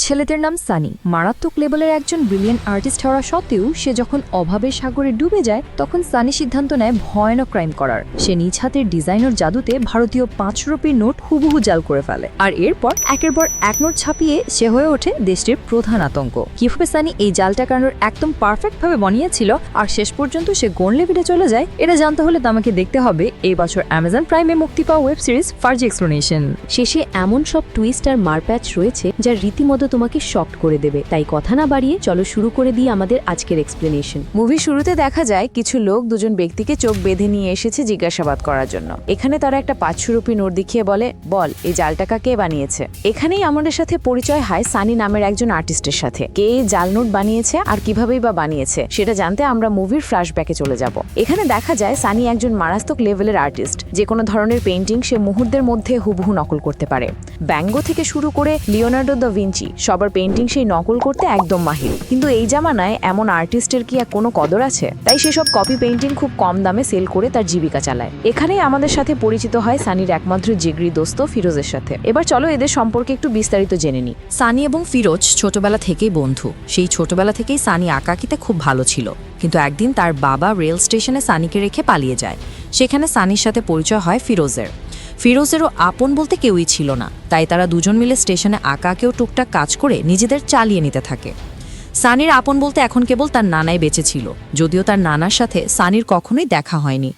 ছেলেদের নাম সানি। মারাত্মক লেভেলের একজন ব্রিলিয়েন্ট আর্টিস্ট হওয়া সত্ত্বেও সে যখন অভাবের সাগরে ডুবে যায় তখন সানি সিদ্ধান্ত নেয় ভয়ানক ক্রাইম করার। সে নিজ হাতের ডিজাইনার জাদুতে ভারতীয় ৫ রুপির নোট হুবহু জাল করে ফেলে, আর এরপর একের পর এক নোট ছাপিয়ে সে হয়ে ওঠে দেশটির প্রধান আতঙ্ক। কিভাবে সানি এই জাল টাকার নোট একদম পারফেক্টভাবে বানিয়েছিল আর শেষ পর্যন্ত সে গোল্ড লেভেলে চলে যায়, এটা জানতে হলে তোমাকে দেখতে হবে এই বছর অ্যামাজন প্রাইমে মুক্তি পাওয়া ওয়েব সিরিজ ফার্জি এক্সপ্লেনেশন। শেষে এমন সব টুইস্ট আর মারপ্যাচ রয়েছে যা রীতিমতো তোমাকে শকড করে দেবে। তাই কথা না বাড়িয়ে চলো শুরু করে দিই আমাদের আজকের এক্সপ্লেনেশন। মুভির শুরুতে দেখা যায় কিছু লোক দুজন ব্যক্তিকে চোখ বেঁধে নিয়ে এসেছে জিজ্ঞাসাবাদ করার জন্য। এখানে তারা একটা ৫০০ রুপি নোট দেখিয়ে বলে, বল এই জাল টাকা কে বানিয়েছে। এখানেই আমাদের সাথে পরিচয় হয় সানি নামের একজন আর্টিস্টের সাথে। কে এই জাল নোট বানিয়েছে আর কিভাবেই বা বানিয়েছে সেটা জানতে আমরা মুভির ফ্ল্যাশব্যাকে চলে যাব। এখানে দেখা যায় সানি একজন মারাত্মক লেভেলের আর্টিস্ট। যে কোনো ধরনের পেইন্টিং সে মুহূর্তের মধ্যে হুবহু নকল করতে পারে। ব্যাঙ্গ থেকে শুরু করে লিওনার্ডো দ্য ভিঞ্চি সবার পেইন্টিং সেই নকল করতে একদম মাহির। কিন্তু এই জামানায় এমন আর্টিস্টের কি কোনো কদর আছে? তাই সেসব কপি পেইন্টিং খুব কম দামে সেল করে তার জীবিকা চালায়। এখানেই আমাদের সাথে পরিচিত হয় সানির একমাত্র জিগরি দোস্ত ফিরোজের সাথে। এবার চলো এদের সম্পর্কে একটু বিস্তারিত জেনে নিই। সানি এবং ফিরোজ ছোটবেলা থেকেই বন্ধু। সেই ছোটবেলা থেকেই সানি আঁকাআঁকিতে খুব ভালো ছিল, কিন্তু একদিন তার বাবা রেল স্টেশনে সানিকে রেখে পালিয়ে যায়। সেখানে সানির সাথে পরিচয় হয় ফিরোজেরও আপন বলতে কেউই ছিল না, তাই তারা দুজন মিলে স্টেশনে আঁকাকেও টুকটাক কাজ করে নিজেদের চালিয়ে নিতে থাকে। সানির আপন বলতে এখন কেবল তার নানাই বেঁচে ছিল, যদিও তার নানার সাথে সানির কখনোই দেখা হয়নি।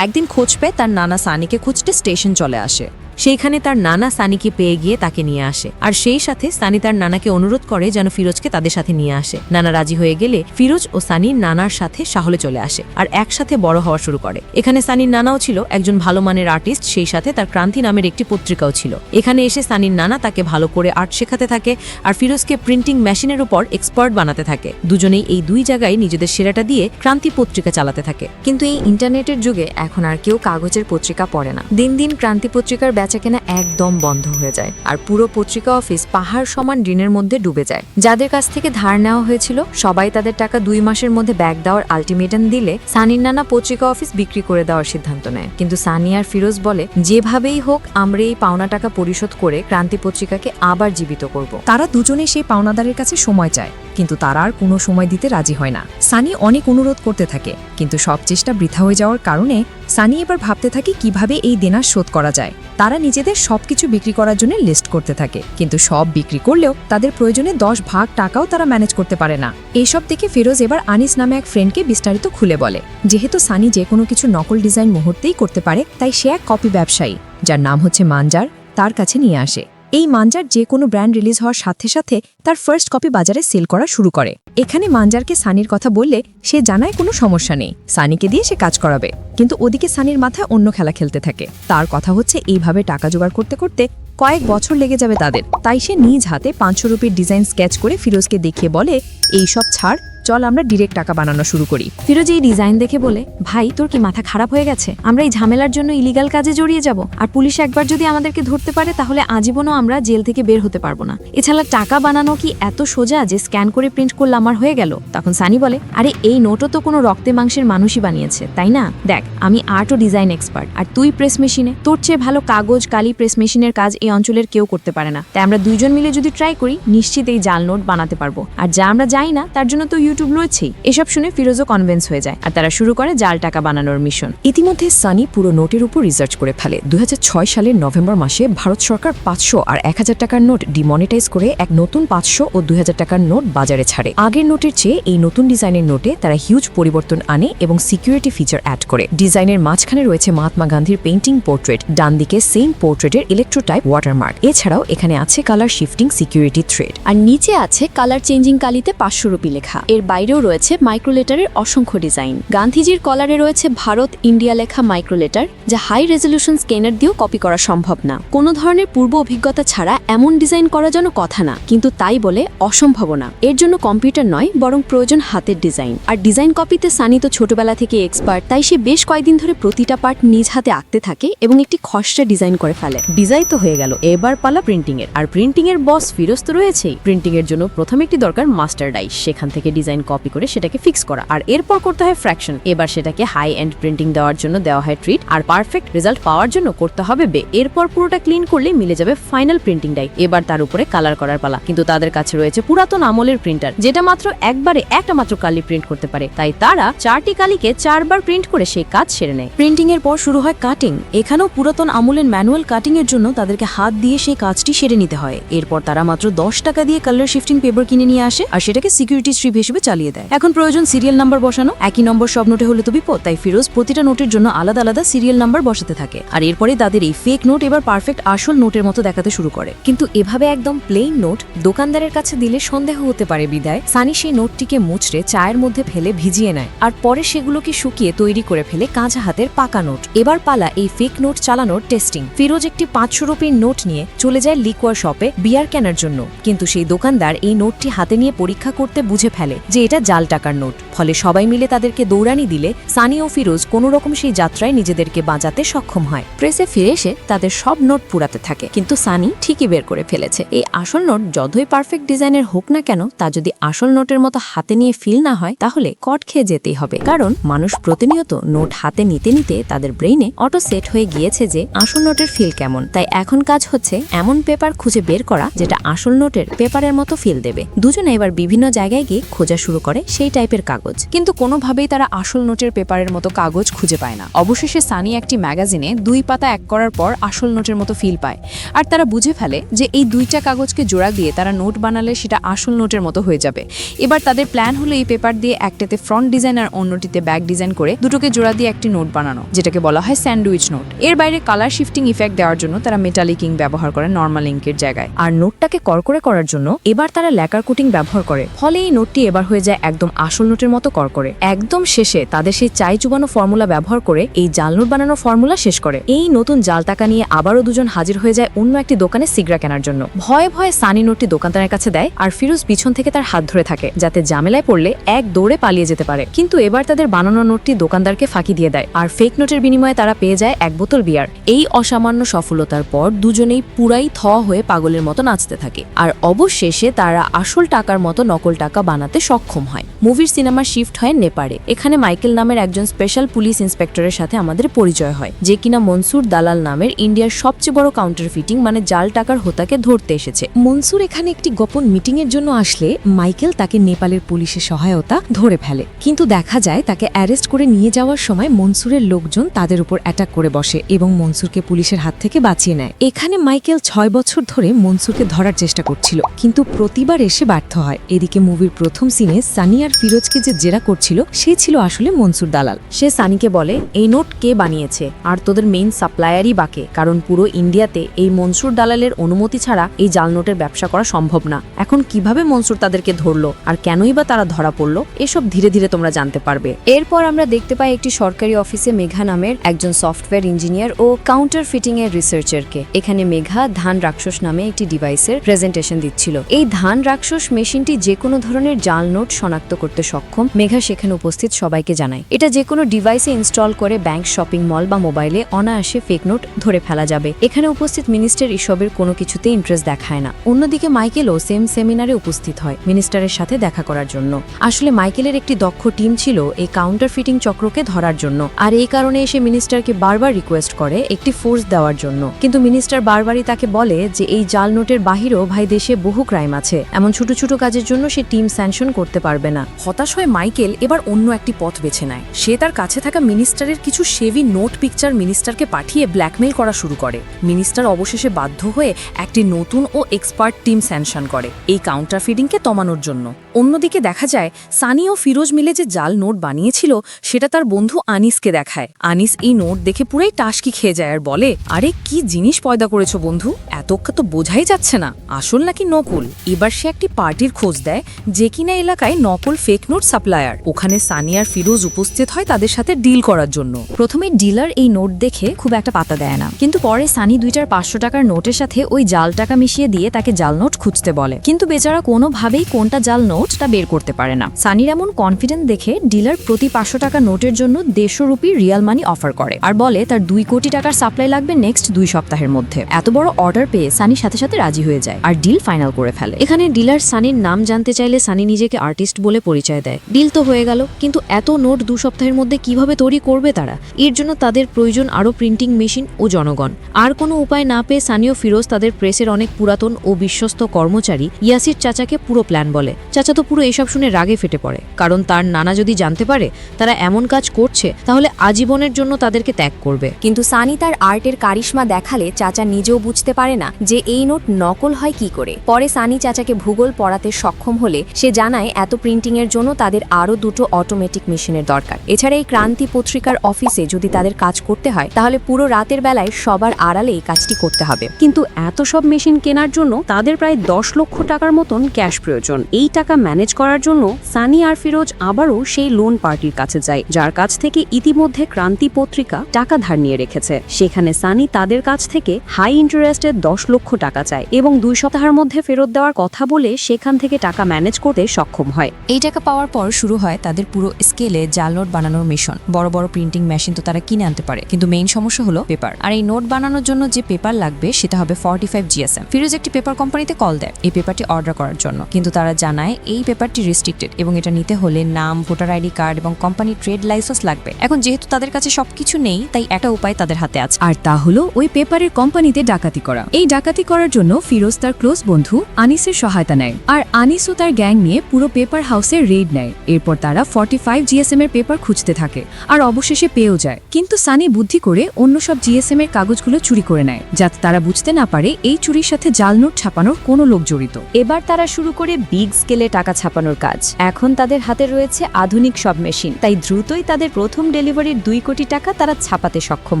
একদিন খোঁজ পেয়ে তার নানা সানিকে খুঁজতে স্টেশন চলে আসে। সেইখানে তার নানা সানিকে পেয়ে গিয়ে তাকে নিয়ে আসে, আর সেই সাথে সানি তার নানাকে অনুরোধ করে যেন ফিরোজকে তাদের সাথে নিয়ে আসে। নানা রাজি হয়ে গেলে ফিরোজ ও সানির নানার সাথে শাহলে চলে আসে আর একসাথে বড় হওয়া শুরু করে। এখানে সানির নানাও ছিল একজন ভালো মানের আর্টিস্ট, সেই সাথে তার ক্রান্তি নামের একটি পত্রিকাও ছিল। এখানে এসে সানির নানা তাকে ভালো করে আর্ট শেখাতে থাকে আর ফিরোজকে প্রিন্টিং মেশিনের উপর এক্সপার্ট বানাতে থাকে। দুজনেই এই দুই জায়গায় নিজেদের সেরাটা দিয়ে ক্রান্তি পত্রিকা চালাতে থাকে। কিন্তু এই ইন্টারনেটের যুগে এখন আর কেউ কাগজের পত্রিকা পড়ে না। দিন দিন ক্রান্তি পত্রিকার বেচাকেনা একদম বন্ধ হয়ে যায় আর পুরো পত্রিকা অফিস পাহাড় সমান ঋণের মধ্যে ডুবে যায়। যাদের কাছ থেকে ধার নেওয়া হয়েছিল সবাই তাদের টাকা ২ মাসের মধ্যে ব্যাক দেওয়ার আলটিমেটাম দিলে সানির নানা পত্রিকা অফিস বিক্রি করে দেওয়ার সিদ্ধান্ত নেয়। কিন্তু সানি আর ফিরোজ বলে, যেভাবেই হোক আমরা এই পাওনা টাকা পরিশোধ করে ক্রান্তি পত্রিকাকে আবার জীবিত করব। তারা দুজনে সেই পাওনাদারের কাছে সময় চায়, কিন্তু তারা আর কোনো সময় দিতে রাজি হয় না। সানি অনেক অনুরোধ করতে থাকে, কিন্তু সব চেষ্টা বৃথা হয়ে যাওয়ার কারণে সানি এবার ভাবতে থাকে কিভাবে এই দেনা শোধ করা যায়। তারা নিজেদের সবকিছু বিক্রি করার জন্য লিস্ট করতে থাকে, কিন্তু সব বিক্রি করলেও তাদের প্রয়োজনে ১০ ভাগ টাকাও তারা ম্যানেজ করতে পারে না। এইসব দেখে ফিরোজ এবার আনিস নামে এক ফ্রেন্ডকে বিস্তারিত খুলে বলে, যেহেতু সানি যে কোনো কিছু নকল ডিজাইন মুহূর্তেই করতে পারে, তাই সে এক কপি ব্যবসায়ী যার নাম হচ্ছে মানজার তার কাছে নিয়ে আসে। এই মানজার যে কোনো ব্র্যান্ড রিলিজ হওয়ার সাথে সাথে তার ফার্স্ট কপি বাজারে সেল করা শুরু করে। এখানে মানজারকে সানির কথা বললে সে জানায় কোনো সমস্যা নেই, সানিকে দিয়ে সে কাজ করাবে। কিন্তু ওদিকে সানির মাথায় অন্য খেলা খেলতে থাকে। তার কথা হচ্ছে এইভাবে টাকা জোগাড় করতে করতে কয়েক বছর লেগে যাবে তাদের। তাই সে নিজ হাতে ৫০০ রুপির ডিজাইন স্কেচ করে ফিরোজকে দেখিয়ে বলে, এই সব ছাড়, চল আমরা ডিরেক্ট টাকা বানানো শুরু করি। ফিরোজ এই ডিজাইন দেখে বলে, ভাই তোর কি মাথা খারাপ হয়ে গেছে? আমরা এই ঝামেলার জন্য ইলিগাল কাজে জড়িয়ে যাব, আর পুলিশ একবার যদি আমাদেরকে ধরতে পারে তাহলে আজীবনও আমরা জেল থেকে বের হতে পারবো না। এছাড়া টাকা বানানো কি এত সোজা যে স্ক্যান করে প্রিন্ট করলাম আর হয়ে গেল? তখন সানি বলে, আরে এই নোটও তো কোনো রক্তে মাংসের মানুষই বানিয়েছে, তাই না? দেখ, আমি আর্ট ও ডিজাইন এক্সপার্ট, আর তুই প্রেস মেশিনে। তোর চেয়ে ভালো কাগজ কালি প্রেস মেশিনের কাজ এই অঞ্চলের কেউ করতে পারে না। তাই আমরা দুইজন মিলে যদি ট্রাই করি, নিশ্চিত এই জাল নোট বানাতে পারবো। আর যা আমরা যাই না তার জন্য তো ইউটিউব রয়েছেই। এসব শুনে ফিরোজও কনভিন্স হয়ে যায় আর তারা শুরু করে জাল টাকা বানানোর মিশন। ইতিমধ্যে সানি পুরো নোটের উপর রিসার্চ করে ফেলে। ২০০৬ সালের নভেম্বর মাসে ভারত সরকার ৫০০ আর ১০০০ টাকার নোট ডিমনিটাইজ করে এক নতুন ৫০০ ও ২০০০ টাকার নোট বাজারে ছাড়ে। আগের নোটের চেয়ে এই নতুন ডিজাইনের নোটে তারা হিউজ পরিবর্তন আনে এবং সিকিউরিটি ফিচার অ্যাড করে। ডিজাইনের মাঝখানে রয়েছে মহাত্মা গান্ধীর পেইন্টিং পোর্ট্রেট, ডান দিকে সেম পোর্ট্রেটের ইলেকট্রোটাইপ ওয়াটারমার্ক। এছাড়াও এখানে আছে কালার শিফটিং সিকিউরিটি থ্রেড, আর নিচে আছে কালার চেঞ্জিং কালিতে ৫০০ রুপি লেখা। এর বাইরেও রয়েছে মাইক্রোলেটারের অসংখ্য ডিজাইন। গান্ধীজির কলারে রয়েছে ভারত ইন্ডিয়া লেখা মাইক্রোলেটার, যা হাই রেজলিউশন স্ক্যানার দিয়েও কপি করা সম্ভব না। কোনো ধরনের পূর্ব অভিজ্ঞতা ছাড়া এমন ডিজাইন করা যেন কথা না, কিন্তু তাই বলে অসম্ভব না। এর জন্য কম্পিউটার নয়, বরং প্রয়োজন হাতের ডিজাইন। আর ডিজাইন কপিতে সানি তো ছোটবেলা থেকে এক্সপার্ট, তাই সে বেশ কয়েকদিন ধরে প্রতিটা পার্ট নিজ হাতে আঁকতে থাকে এবং একটি খসড়া ডিজাইন করে ফেলে। ডিজাইন তো হয়ে গেল, এবার পালা প্রিন্টিং এর। আর প্রিন্টিং এর বস ফিরোজ তো রয়েছেই। প্রিন্টিং এর জন্য প্রথমে একটি দরকার মাস্টার ডাইস, সেখান থেকে ডিজাইন ডিজাইন কপি করে সেটাকে ফিক্স করা, আর এরপর করতে হয় ফ্র্যাকশন। এবার সেটাকে হাই এন্ড প্রিন্টিং দেওয়ার জন্য দেওয়া হয় ট্রিট, আর পারফেক্ট রেজাল্ট পাওয়ার জন্য করতে হবে বে। এরপর পুরোটা ক্লিন করলে মিলে যাবে ফাইনাল প্রিন্টিং ডাই। এবার তার উপরে কালার করার পালা, কিন্তু তাদের কাছে রয়েছে পুরাতন আমলের প্রিন্টার, যেটা মাত্র একবারে একটা মাত্র কালি প্রিন্ট করতে পারে। তাই তারা 4টি কালিকে 4বার প্রিন্ট করে সেই কাজ সেরে নেয়। প্রিন্টিং এর পর শুরু হয় কাটিং। এখানেও পুরাতন আমলের ম্যানুয়াল কাটিং এর জন্য তাদেরকে হাত দিয়ে সেই কাজটি সেরে নিতে হয়। এরপর তারা মাত্র 10 টাকা দিয়ে কালার শিফটিং পেপার কিনে নিয়ে আসে আর সেটাকে সিকিউরিটি স্ট্রিপ হিসেবে চালিয়ে দেয়। এখন প্রয়োজন সিরিয়াল নাম্বার বসানো। একই নম্বর সব নোটে হলে তো বিপদ, তাই ফিরোজ প্রতিটা নোটের জন্য আলাদা আলাদা সিরিয়াল নাম্বার বসাতে থাকে। আর এরপরে তাদের এই ফেক নোট এবার পারফেক্ট আসল নোটের মতো দেখাতে শুরু করে। কিন্তু এভাবে একদম প্লেন নোট দোকানদারের কাছে দিলে সন্দেহ হতে পারে বিদায় সানি সেই নোটটিকে মুচড়ে চায়ের মধ্যে ফেলে ভিজিয়ে নেয় আর পরে সেগুলোকে শুকিয়ে তৈরি করে ফেলে কাঁচা হাতের পাকা নোট। এবার পালা এই ফেক নোট চালানোর টেস্টিং। ফিরোজ একটি 500 রুপির নোট নিয়ে চলে যায় লিকুয়ার শপে বিয়ার কেনার জন্য, কিন্তু সেই দোকানদার এই নোটটি হাতে নিয়ে পরীক্ষা করতে বুঝে ফেলে যে এটা জাল টাকার নোট। ফলে সবাই মিলে তাদেরকে দৌড়ানি দিলে সানি ও ফিরোজ কোনো রকম সেই যাত্রায় নিজেদেরকে বাঁচাতে সক্ষম হয়। প্রেসে ফিরে এসে তাদের সব নোট পুরাতে থাকে, কিন্তু সানি ঠিকই বের করে ফেলেছে। এই আসল নোট যতই পারফেক্ট ডিজাইনের হোক না কেন, তা যদি আসল নোটের মতো হাতে নিয়ে ফিল না হয় তাহলে কট খেয়ে যেতেই হবে। কারণ মানুষ প্রতিনিয়ত নোট হাতে নিতে নিতে তাদের ব্রেইনে অটো সেট হয়ে গিয়েছে যে আসল নোটের ফিল কেমন। তাই এখন কাজ হচ্ছে এমন পেপার খুঁজে বের করা যেটা আসল নোটের পেপারের মতো ফিল দেবে। দুজনে এবার বিভিন্ন জায়গায় গিয়ে খোঁজা শুরু করে সেই টাইপের কাগজ, কিন্তু কোনোভাবেই তারা আসল নোটের পেপারের মতো কাগজ খুঁজে পায় না। অবশেষে সানি একটি ম্যাগাজিনে 2 পাতা এক করার পর আসল নোটের মতো ফিল পায়, আর তারা বুঝে ফেলে যে এই 2টা কাগজকে জোড়া দিয়ে তারা নোট বানালে সেটা আসল নোটের মতো হয়ে যাবে। এবার তাদের প্ল্যান হলো এই পেপার দিয়ে একটাতে ফ্রন্ট ডিজাইন আর অন্যটিতে ব্যাক ডিজাইন করে দুটোকে জোড়া দিয়ে একটি নোট বানানো, যেটাকে বলা হয় স্যান্ডউইচ নোট। এর বাইরে কালার শিফটিং ইফেক্ট দেওয়ার জন্য তারা মেটালিক ইঙ্ক ব্যবহার করে নর্মাল ইঙ্কের জায়গায়। আর নোটটাকে করকরে করার জন্য এবার তারা ল্যাকার কোটিং ব্যবহার করে, ফলে এই নোটটি এবার হয়ে যায় একদম আসল নোটের মতো করকরে। একদম শেষে তাদের সেই চাই চুবানো ফর্মুলা ব্যবহার করে এই জাল নোট বানানোর ফর্মুলা শেষ করে। এই নতুন জাল টাকা নিয়ে আবারও দুজন হাজির হয়ে যায় অন্য একটি দোকানে সিগরা কেনার জন্য। ভয়ে ভয়ে সানি নোটটি দোকানদারের কাছে দেয় আর ফিরোজ পিছন থেকে তার হাত ধরে থাকে, যাতে ঝামেলায় পড়লে এক দৌড়ে পালিয়ে যেতে পারে। কিন্তু এবার তাদের বানানো নোটটি দোকানদারকে ফাঁকি দিয়ে দেয় আর ফেক নোটের বিনিময়ে তারা পেয়ে যায় 1 বোতল বিয়ার। এই অসামান্য সফলতার পর দুজনেই পুরাই থ হয়ে পাগলের মতো নাচতে থাকে আর অবশেষে তারা আসল টাকার মতো নকল টাকা বানাতে সক্ষম হয়। মুভির সিনেমার শিফট হয় নেপালে। এখানে মাইকেল নামের একজন স্পেশাল পুলিশ ইন্সপেক্টরের সাথে আমাদের পরিচয় হয়, যে কিনা মনসুর দালাল নামের ইন্ডিয়ার সবচেয়ে বড় কাউন্টার ফিটিং মানে জাল টাকার হোতাকে ধরতে এসেছে। মনসুর এখানে একটি গোপন মিটিং এর জন্য আসলে মাইকেল তাকে নেপালের পুলিশের সহায়তা ধরে ফেলে, কিন্তু দেখা যায় তাকে অ্যারেস্ট করে নিয়ে যাওয়ার সময় মনসুরের লোকজন তাদের উপর অ্যাটাক করে বসে এবং মনসুরকে পুলিশের হাত থেকে বাঁচিয়ে নেয়। এখানে মাইকেল 6 বছর ধরে মনসুরকে ধরার চেষ্টা করছিল, কিন্তু প্রতিবার এসে ব্যর্থ হয়। এদিকে মুভির প্রথম সিনে সানি আর ফিরোজকে যে জেরা করছিল সে ছিল আসলে মনসুর দালাল। সে সানিকে বলে এই নোট কে বানিয়েছে আর তোদের মেইন সাপ্লায়ারই বাকে, কারণ পুরো ইন্ডিয়াতে এই মনসুর দালালের অনুমতি ছাড়া এই জাল নোটের ব্যবসা করা সম্ভব না। এখন কিভাবে মনসুর তাদেরকে ধরলো আর কেনই বা তারা ধরা পড়লো, এসব ধীরে ধীরে তোমরা জানতে পারবে। এরপর আমরা দেখতে পাই একটি সরকারি অফিসে মেঘা নামের একজন সফটওয়্যার ইঞ্জিনিয়ার ও কাউন্টার ফিটিং এর রিসার্চারকে। এখানে মেঘা ধান রাক্ষস নামে একটি ডিভাইসের প্রেজেন্টেশন দিচ্ছিল। এই ধান রাক্ষস মেশিনটি যে কোনো ধরনের জাল নোট শনাক্ত করতে সক্ষম। মেঘা সেখানে উপস্থিত সবাইকে জানায় এটা যে কোনো ডিভাইসে ইনস্টল করে ব্যাংক, শপিং মল বা মোবাইলে অনায়াসে ফেক নোট ধরে ফেলা যাবে। এখানে উপস্থিত মিনিস্টার এসবের কোনো কিছুতে ইন্টারেস্ট দেখায় না। অন্যদিকে মাইকেলও সেম সেমিনারে উপস্থিত হয় মিনিস্টারের সাথে দেখা করার জন্য। আসলে মাইকেলের একটি দক্ষ টিম ছিল এই কাউন্টার ফিটিং চক্রকে ধরার জন্য, আর এই কারণে এসে মিনিস্টারকে বারবার রিকোয়েস্ট করে একটি ফোর্স দেওয়ার জন্য। কিন্তু মিনিস্টার বারবারই তাকে বলে যে এই জাল নোটের বাহিরেও ভাই দেশে বহু ক্রাইম আছে, এমন ছোট ছোট কাজের জন্য সে টিম স্যাংশন করতে পারবে না। হতাশ হয়ে মাইকেল এবার অন্য একটি পথ বেছে নেয়। সে তার কাছে থাকা মিনিস্টারের কিছু শেভি নোট পিকচার মিনিস্টারকে পাঠিয়ে ব্ল্যাকমেইল করা শুরু করে। মিনিস্টার অবশেষে বাধ্য হয়ে একটি নতুন ও এক্সপার্ট টিম স্যাংশন করে এই কাউন্টার ফিডিংকে দমানোর জন্য। অন্যদিকে দেখা যায় সানি ও ফিরোজ মিলে যে জাল নোট বানিয়েছিল সেটা তার বন্ধু আনিসকে দেখায়। আনিস এই নোট দেখে পুরাই টাসকি খেয়ে যায় আর বলে, আরে কি জিনিস পয়দা করেছো বন্ধু, এতটা তো বোঝাই যাচ্ছে না আসল নাকি নকল। এবার সে একটি পার্টির খোঁজ দেয় যে কিনা এলাকায় নকল ফেক নোট সাপ্লায়ার। ওখানে সানি আর ফিরোজ উপস্থিত হয় তাদের সাথে ডিল করার জন্য। প্রথমে ডিলার এই নোট দেখে খুব একটা পাত্তা দেয় না, কিন্তু পরে সানি 2টার 500 টাকার নোটের সাথে ওই জাল টাকা মিশিয়ে দিয়ে তাকে জাল নোট খুঁজতে বলে, কিন্তু বেচারা কোনোভাবেই কোনটা জাল নোট তা বের করতে পারে না। সানির এমন কনফিডেন্স দেখে ডিলার প্রতি 500 টাকা নোটের জন্য 150 রুপি রিয়াল মানি অফার করে আর বলে তার 2 কোটি টাকার সাপ্লাই লাগবে নেক্সট 2 সপ্তাহের মধ্যে। এত বড় অর্ডার পেয়ে সানির সাথে সাথে রাজি হয়ে যায় আর ডিল ফাইনাল করে ফেলে। এখানে ডিলার সানির নাম জানতে চাইলে সানি নিজেকে আর্টিস্ট বলে পরিচয় দেয়। ডিল তো হয়ে গেল, কিন্তু এত নোট 2 সপ্তাহের মধ্যে কিভাবে তৈরি করবে তারা? এর জন্য তাদের প্রয়োজন আরও প্রিন্টিং মেশিন ও জনগণ। আর কোনো উপায় না পেয়ে সানি ও ফিরোজ তাদের প্রেসের অনেক পুরাতন ও বিশ্বস্ত কর্মচারী ইয়াসির চাচাকে পুরো প্ল্যান বলে। চাচা তো পুরো এসব শুনে রাগে ফেটে পড়ে, কারণ তার নানা যদি জানতে পারে তারা এমন কাজ করছে তাহলে আজীবনের জন্য তাদেরকে ত্যাগ করবে। কিন্তু সানি তার আর্টের কারিশমা দেখালে চাচা নিজেও বুঝতে পারে না যে এই নোট নকল হয় কি করে। পরে সানি চাচাকে ভূগোল পড়াতে সক্ষম হলে সে জানায় এত প্রিন্টিংয়ের জন্য তাদের আরও 2টো অটোমেটিক মেশিনের দরকার। এছাড়া এই ক্রান্তি পত্রিকার অফিসে যদি তাদের কাজ করতে হয় তাহলে পুরো রাতের বেলায় সবার আড়ালে এই কাজটি করতে হবে। কিন্তু এত সব মেশিন কেনার জন্য তাদের প্রায় 10 লক্ষ টাকার মতন ক্যাশ প্রয়োজন। এই টাকা ম্যানেজ করার জন্য সানি আর ফিরোজ আবারও সেই লোন পার্টির কাছে যায়, যার কাছ থেকে ইতিমধ্যে ক্রান্তি পত্রিকা টাকা ধার নিয়ে রেখেছে। সেখানে সানি তাদের কাছ থেকে হাই ইন্টারেস্টের 10 লক্ষ টাকা চায় এবং 2 সপ্তাহের মধ্যে ফেরত দেওয়ার কথা বলে সেখান থেকে টাকা ম্যানেজ করতে সক্ষম হয়। এই টাকা পাওয়ার পর শুরু হয় তাদের পুরো স্কেলে জাল নোট বানানোর মিশন। বড় বড় প্রিন্টিং মেশিন তো তারা কিনে আনতে পারে, কিন্তু মেইন সমস্যা হলো পেপার। আর এই নোট বানানোর জন্য যে পেপার লাগবে সেটা হবে 45 GSM। ফিরোজ একটি পেপার কোম্পানিতে কল দেয় এই পেপারটি অর্ডার করার জন্য, কিন্তু তারা জানায় এই পেপারটি রেস্ট্রিক্টেড এবং এটা নিতে হলে নাম, ভোটার আইডি কার্ড এবং কোম্পানি ট্রেড লাইসেন্স লাগবে। এখন যেহেতু তাদের কাছে সবকিছু নেই, তাই একটা উপায় তাদের হাতে আছে, আর তা হলো ওই পেপারের কোম্পানিতে ডাকাতি করা। এই ডাকাতি করার জন্য ফিরোজ তার ক্লোজ বন্ধু আনিসের সহায়তা নেয়, আর আনিসও তার গ্যাং নিয়ে পুরো পেপার হাউসের রেড নেয়। এরপর তারা 45 GSM এর পেপার খুঁজতে থাকে আর অবশেষে পেয়েও যায়। কিন্তু সানি বুদ্ধি করে অন্য সব GSM এর কাগজগুলো চুরি করে নেয়, যাতে তারা বুঝতে না পারে এই চুরির সাথে জাল নোট ছাপানোর কোনো লোক জড়িত। এবার তারা শুরু করে বিগ স্কেলে টাকা ছাপানোর কাজ। এখন তাদের হাতে রয়েছে আধুনিক সব মেশিন, তাই দ্রুতই তাদের প্রথম ডেলিভারির 2 কোটি টাকা তারা ছাপাতে সক্ষম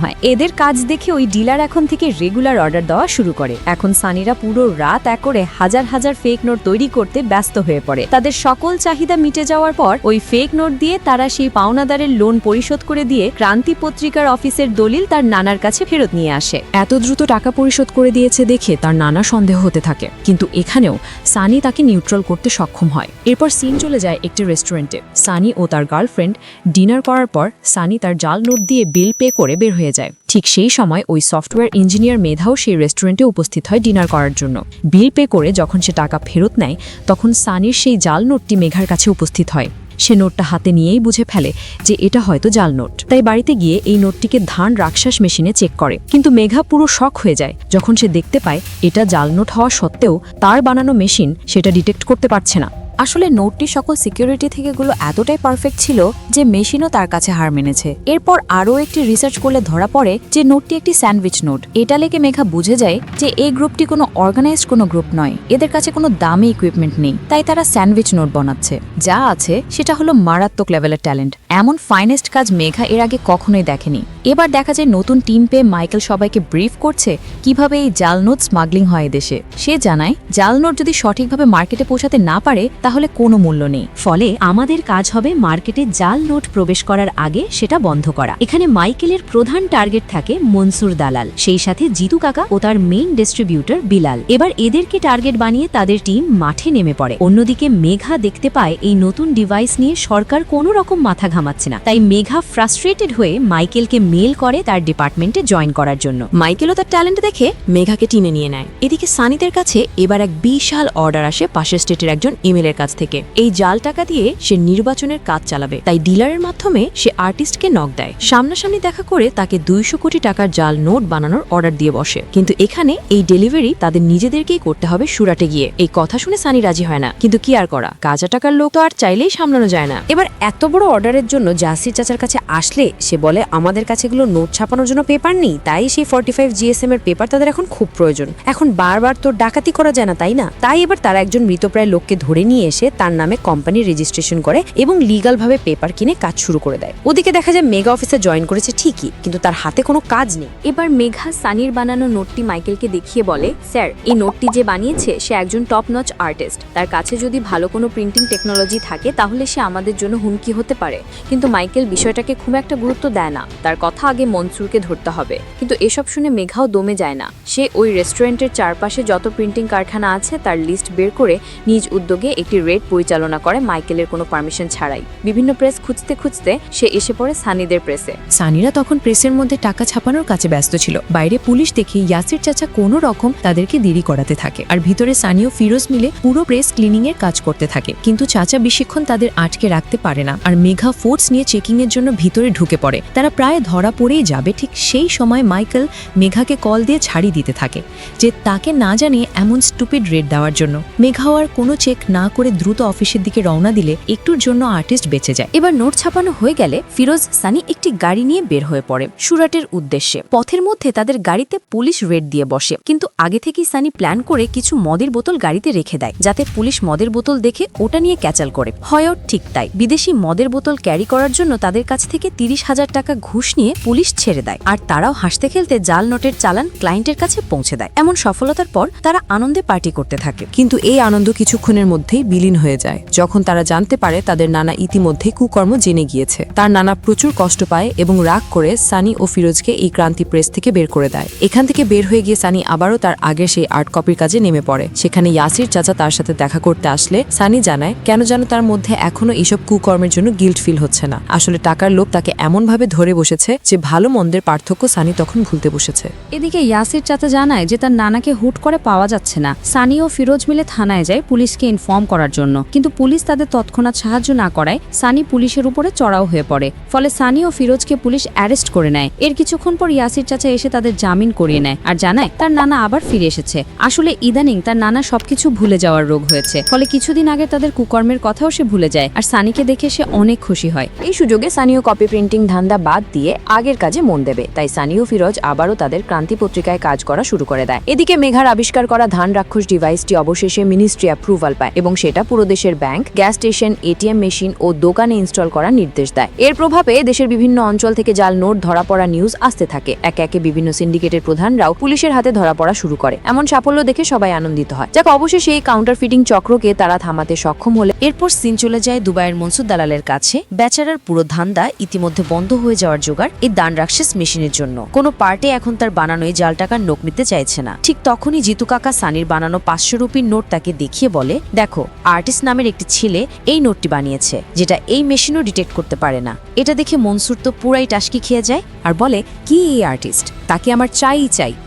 হয়। এদের কাজ দেখে ওই ডিলার এখন থেকে রেগুলার অর্ডার দেওয়া শুরু করে। এখন সানিরা পুরো রাত এক করে হাজার হাজার ফেক নোট তৈরি করতে ব্যস্ত হয়ে পড়ে। তাদের সকল চাহিদা মিটে যাওয়ার পর ওই ফেক নোট দিয়ে তারা সেই পাওনাদারের লোন পরিশোধ করে দিয়ে ক্রান্তি পত্রিকার অফিসের দলিল তার নানার কাছে ফেরত নিয়ে আসে। এত দ্রুত টাকা পরিশোধ করে দিয়েছে দেখে তার নানা সন্দেহ হতে থাকে, কিন্তু এখানেও সানি তাকে নিউট্রাল করতে সক্ষম হয়। এরপর সিন চলে যায় একটি রেস্টুরেন্টে। সানি ও তার গার্লফ্রেন্ড ডিনার করার পর সানি তার জাল নোট দিয়ে বিল পে করে বের হয়ে যায়। ঠিক সেই সময় ওই সফটওয়্যার ইঞ্জিনিয়ার মেধাও সেই রেস্টুরেন্টে উপস্থিত হয় ডিনার করার জন্য। বিল পে করে যখন সে টাকা ফেরত নেয় তখন সানির সেই জাল নোটটি মেঘার কাছে উপস্থিত হয়। সে নোটটা হাতে নিয়েই বুঝে ফেলে যে এটা হয়তো জাল নোট, তাই বাড়িতে গিয়ে এই নোটটিকে ধান রাক্ষস মেশিনে চেক করে। কিন্তু মেঘা পুরো শক হয়ে যায় যখন সে দেখতে পায় এটা জাল নোট হওয়া সত্ত্বেও তার বানানো মেশিন সেটা ডিটেক্ট করতে পারছে না। আসলে নোটটি সকল সিকিউরিটি থেকে গুলো এতটাই পারফেক্ট ছিল যে মেশিনও তার কাছে হার মেনেছে। এরপর আরও একটি রিসার্চ করলে ধরা পড়ে যে নোটটি একটি স্যান্ডউইচ নোট। এটা লেগে মেঘা বুঝে যায় যে এই গ্রুপটি কোনো অর্গানাইজড কোনো গ্রুপ নয়, এদের কাছে কোনো দামি ইকুইপমেন্ট নেই, তাই তারা স্যান্ডউইচ নোট বানাচ্ছে। যা আছে সেটা হলো মারাত্মক লেভেলের ট্যালেন্ট। এমন ফাইনেস্ট কাজ মেঘা এর আগে কখনোই দেখেনি। এবার দেখা যায় নতুন টিম পেয়ে মাইকেল সবাইকে ব্রিফ করছে কিভাবে এই জাল নোট স্মাগলিং হয় দেশে। সে জানায় জাল নোট যদি সঠিকভাবে মার্কেটে পৌঁছাতে না পারে তাহলে কোনো মূল্য নেই। ফলে আমাদের কাজ হবে মার্কেটে জাল নোট প্রবেশ করার আগে সেটা বন্ধ করা। এখানে মাইকেলের প্রধান টার্গেট থাকে মনসুর দালাল, সেই সাথে জিতু কাকা ও তার মেইন ডিস্ট্রিবিউটর বিলাল। এবার এদেরকে টার্গেট বানিয়ে তাদের টিম মাঠে নেমে পড়ে। অন্যদিকে মেঘা দেখতে পায় এই নতুন ডিভাইস নিয়ে সরকার কোনো রকম মাথা ঘামাচ্ছে না, তাই মেঘা ফ্রাস্ট্রেটেড হয়ে মাইকেলকে মেল করে তার ডিপার্টমেন্টে জয়েন করার জন্য। মাইকেলও তার ট্যালেন্ট দেখে মেঘাকে টিনে নিয়ে নেয়। এদিকে সানিদের কাছে এবার এক বিশাল অর্ডার আসে পাশের স্টেটের একজন ইমেলের কাছ থেকে। এই জাল টাকা দিয়ে সে নির্বাচনের কাজ চালাবে, তাই ডিলারের মাধ্যমে সে আর্টিস্টকে নক দেয়। সামনাসামনি দেখা করে তাকে 200 কোটি টাকার জাল নোট বানানোর অর্ডার দিয়ে বসে। কিন্তু এখানে এই ডেলিভারি তাদের নিজেদেরকেই করতে হবে সুরাটে গিয়ে। এই কথা শুনে সানি রাজি হয় না, কিন্তু কি আর করা, কাঁচা টাকার লোক তো আর চাইলেই সামলানো যায় না। এবার এত বড় অর্ডারের জন্য জাসির চাচার কাছে আসলে সে বলে আমাদের কাছে এগুলো নোট ছাপানোর জন্য পেপার নেই, তাই সেই 45 GSM এর পেপার তাদের এখন খুব প্রয়োজন। এখন বারবার তো ডাকাতি করা যায় না, তাই না? তাই এবার তারা একজন মৃতপ্রায় লোককে ধরে নিয়ে এসে তার নামে কোম্পানির রেজিস্ট্রেশন করে এবং লিগাল ভাবে পেপার কিনে কাজ শুরু করে দেয়। ওদিকে দেখা যায় মেগা অফিসে জয়েন করেছে ঠিকই, কিন্তু তার হাতে কোনো কাজ নেই। এবার মেঘা সানির বানানো নোটটি মাইকেলকে দেখিয়ে বলে, স্যার এই নোটটি যে বানিয়েছে সে একজন টপ নচ আর্টিস্ট, তার কাছে যদি ভালো কোনো প্রিন্টিং টেকনোলজি থাকে তাহলে সে আমাদের জন্য হুমকি হতে পারে। কিন্তু মাইকেল বিষয়টাকে খুব একটা গুরুত্ব দেয় না, তার কথা তথা আগে মনসুরকে ধরতে হবে। কিন্তু এসব শুনে মেঘাও দমে যায় না। সে ওই রেস্টুরেন্টের চারপাশে যত প্রিন্টিং কারখানা আছে তার লিস্ট বের করে নিজ উদ্যোগে একটি রেড পরিচালনা করে মাইকেলের কোনো পারমিশন ছাড়াই। বিভিন্ন প্রেস খুঁজতে খুঁজতে সে এসে পড়ে সানিদের প্রেসে। সানিরা তখন প্রেসের মধ্যে টাকা ছাপানোর কাছে ব্যস্ত ছিল। বাইরে পুলিশ দেখে ইয়াসির চাচা কোনো রকম তাদেরকে দেরি করাতে থাকে, আর ভিতরে সানি ও ফিরোজ মিলে পুরো প্রেস ক্লিনিং এর কাজ করতে থাকে। কিন্তু চাচা বেশিক্ষণ তাদের আটকে রাখতে পারে না, আর মেঘা ফোর্স নিয়ে চেকিং এর জন্য ভিতরে ঢুকে পড়ে। তারা প্রায় ধরা পড়েই যাবে, ঠিক সেই সময় মাইকেল মেঘাকে কল দিয়ে ছাড়ি দিতে থাকে যে তাকে না জানিয়ে এমন স্টুপিড রেড দেওয়ার জন্য। মেঘাও আর কোনো চেক না করে দ্রুত অফিসের দিকে রওনা দিলে একটুর জন্য আর্টিস্ট বেঁচে যায়। এবার নোট ছাপানো হয়ে গেলে ফিরোজ সানি একটি গাড়ি নিয়ে বের হয়ে পড়ে সুরাটের উদ্দেশ্যে। পথের মধ্যে তাদের গাড়িতে পুলিশ রেড দিয়ে বসে, কিন্তু আগে থেকেই সানি প্ল্যান করে কিছু মদের বোতল গাড়িতে রেখে দেয় যাতে পুলিশ মদের বোতল দেখে ওটা নিয়ে ক্যাচাল করে। হয়ও ঠিক তাই, বিদেশি মদের বোতল ক্যারি করার জন্য তাদের কাছ থেকে 30,000 টাকা ঘুষ নিয়ে পুলিশ ছেড়ে দেয়, আর তারাও হাসতে খেলতে জাল নোটের চালান ক্লায়েন্টের কাছে পৌঁছে দেয়। এমন সফলতার পর তারা আনন্দে পার্টি করতে থাকে। কিন্তু এই আনন্দ কিছুক্ষণের মধ্যেই বিলীন হয়ে যায় যখন তারা জানতে পারে তাদের নানা ইতিমধ্যে কুকর্ম জেনে গিয়েছে। তার নানা প্রচুর কষ্ট পায় এবং রাগ করে সানি ও ফিরোজকে এই ক্রান্তি প্রেস থেকে বের করে দেয়। এখান থেকে বের হয়ে গিয়ে সানি আবারও তার আগের সেই আর্ট কপির কাজে নেমে পড়ে। সেখানে ইয়াসির চাচা তার সাথে দেখা করতে আসলে সানি জানায় কেন যেন তার মধ্যে এখনো এইসব কুকর্মের জন্য গিল্ট ফিল হচ্ছে না। আসলে টাকার লোভ তাকে এমনভাবে ধরে বসেছে যে ভালো মন্দের পার্থক্য সানি তখন ভুলতে বসেছে। এদিকে ইয়াসির চাচা জানায় যে তার নানাকে হুট করে পাওয়া যাচ্ছে না। সানি ও ফিরোজ মিলে থানায় যায় পুলিশকে ইনফর্ম করার জন্য, কিন্তু পুলিশ তাদের তৎক্ষণাৎ সাহায্য না করায় সানি পুলিশের উপরে চড়াও হয়ে পড়ে। ফলে সানি ও ফিরোজকে পুলিশ অ্যারেস্ট করে নেয়। এর কিছুক্ষণ পর ইয়াসির চাচা এসে তাদের জামিন করিয়ে নেয় আর জানায় তার নানা আবার ফিরে এসেছে। আসলে ইদানিং তার নানা সবকিছু ভুলে যাওয়ার রোগ হয়েছে, ফলে কিছুদিন আগে তাদের কুকর্মের কথাও সে ভুলে যায়, আর সানিকে দেখে সে অনেক খুশি হয়। এই সুযোগে সানিও কপি প্রিন্টিং ধান্দা বাদ দিয়ে আগের কাজে মন দেবে, তাই সানি ও ফিরোজ আবারও তাদের ক্রান্তি পত্রিকায় কাজ করা শুরু করে দেয়। এদিকে মেঘার আবিষ্কার করা ধান রাক্ষস ডিভাইসটি অবশেষে মিনিস্ট্রি অ্যাপ্রুভাল পায় এবং সেটা পুরো দেশের bank, gas station, ATM machine ও দোকানে ইনস্টল করার নির্দেশ দেয়। এর প্রভাবে দেশের বিভিন্ন অঞ্চল থেকে জাল নোট ধরা পড়া নিউজ আসতে থাকে। একে একে বিভিন্ন সিন্ডিকেটের প্রধানরাও পুলিশের হাতে ধরা পড়া শুরু করে। এমন সাফল্য দেখে সবাই আনন্দিত হয়। যাক, অবশেষে এই কাউন্টার ফিটিং চক্রকে তারা থামাতে সক্ষম হলে এরপর সিন চলে যায় দুবাইয়ের মনসুর দালালের কাছে। বেচারার পুরো ধান্দা ইতিমধ্যে বন্ধ হয়ে যাওয়ার জোগাড় এই দান রাক্ষস মেশিনের জন্য। কোনো পার্টি এখন তার বানানো এই জাল টাকার নোট নিতে চাইছে না। ঠিক তখনই জিতু কাকা সানির বানানো 500 রুপির নোট তাকে দেখিয়ে বলে, দেখো আর্টিস্ট নামের একটি ছেলে এই নোটটি বানিয়েছে, যেটা এই মেশিনও ডিটেক্ট করতে পারে না। এটা দেখে মনসুর তো পুরাই টাসকি খেয়ে যায় আর বলে, কি এই আর্টিস্ট, তাকে আমার চাই।